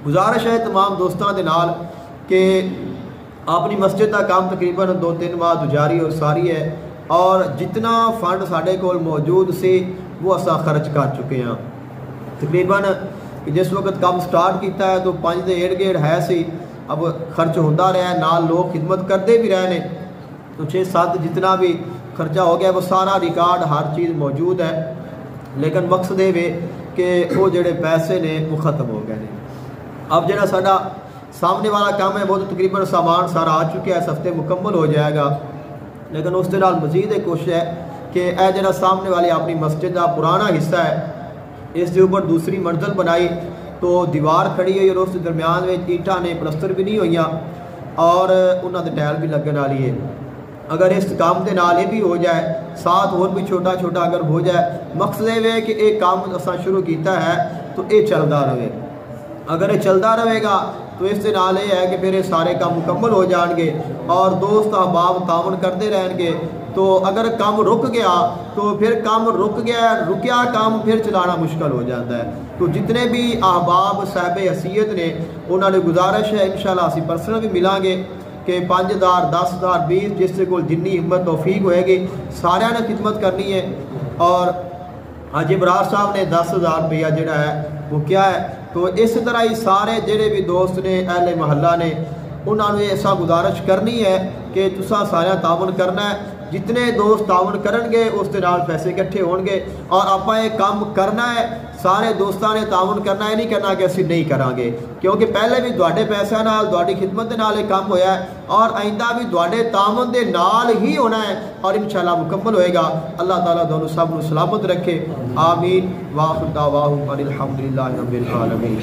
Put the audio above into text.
गुजारिश है तमाम दोस्तों के नाल कि अपनी मस्जिद का काम तकरीबन 2-3 माह जारी और सारी है और जितना फंड साढ़े कोल मौजूद से वो असा खर्च कर चुके हैं। तकरीबन जिस वक्त काम स्टार्ट किया है तो 5 के इर्द गिर्द है सी, अब खर्च होता रहा है, नाल लोग खिदमत करते भी रहे हैं, तो 6-7 जितना भी खर्चा हो गया वो सारा रिकॉर्ड हर चीज़ मौजूद है। लेकिन मकसद ये वे कि वो जोड़े पैसे ने वो ख़त्म हो गए हैं। अब जो साडा सामने वाला काम है वो तो तकरीबन सामान सारा आ चुका है, इस हफ्ते मुकम्मल हो जाएगा। लेकिन उसके नाल मजीद एक कोशिश है कि यह जो सामने वाली अपनी मस्जिद का पुराना हिस्सा है इसके ऊपर दूसरी मंजिल बनाई तो दीवार खड़ी हुई और उस दरम्यान में ईंटा ने प्लस्तर भी नहीं हुई और उन्होंने टैल भी लगने वाली है। अगर इस काम के नाल ये भी हो जाए, साथ और भी छोटा छोटा अगर हो जाए, मकसद ये है कि एक काम असा शुरू किया है तो ये चलता रहे। अगर ये चलता रहेगा तो इसके नाल ये है कि फिर ये सारे काम मुकम्मल हो जाएंगे और दोस्त अहबाब तावन करते रहेंगे। तो अगर काम रुक गया तो फिर काम रुकिया काम फिर चलाना मुश्किल हो जाता है। तो जितने भी अहबाब साहब हसीयत ने उन्होंने गुजारिश है इंशाल्लाह असी पर्सनल भी मिलांगे कि 5000 10,000 20 जिससे कोई जिन्नी हिम्मत तौफीक होएगी सारे ने खिदमत करनी है। और हाजी बरार साहब ने 10,000 रुपया जोड़ा है वो क्या है। तो इस तरह ही सारे जोड़े भी दोस्त ने अहले महल्ला ने उन्होंने ऐसा गुजारिश करनी है कि तुसा सारा तावन करना है। जितने दोस्त तावन करेंगे उसके नाल पैसे इकट्ठे होंगे और आप ये काम करना है, सारे दोस्तों ने तावन करना है, नहीं करना कि असी नहीं करांगे, क्योंकि पहले भी तुहाडे पैसों नाल तुहाडी खिदमत दे नाल काम होया है और आइंदा भी तुहाडे तावन दे नाल ही होना है और इंशाल्लाह मुकम्मल होएगा। अल्लाह ताला दोनों सब सलामत रखे। आमीन। वाखिर दावाहुम अनिल हम्दुलिल्लाहि रब्बिल आलमीन।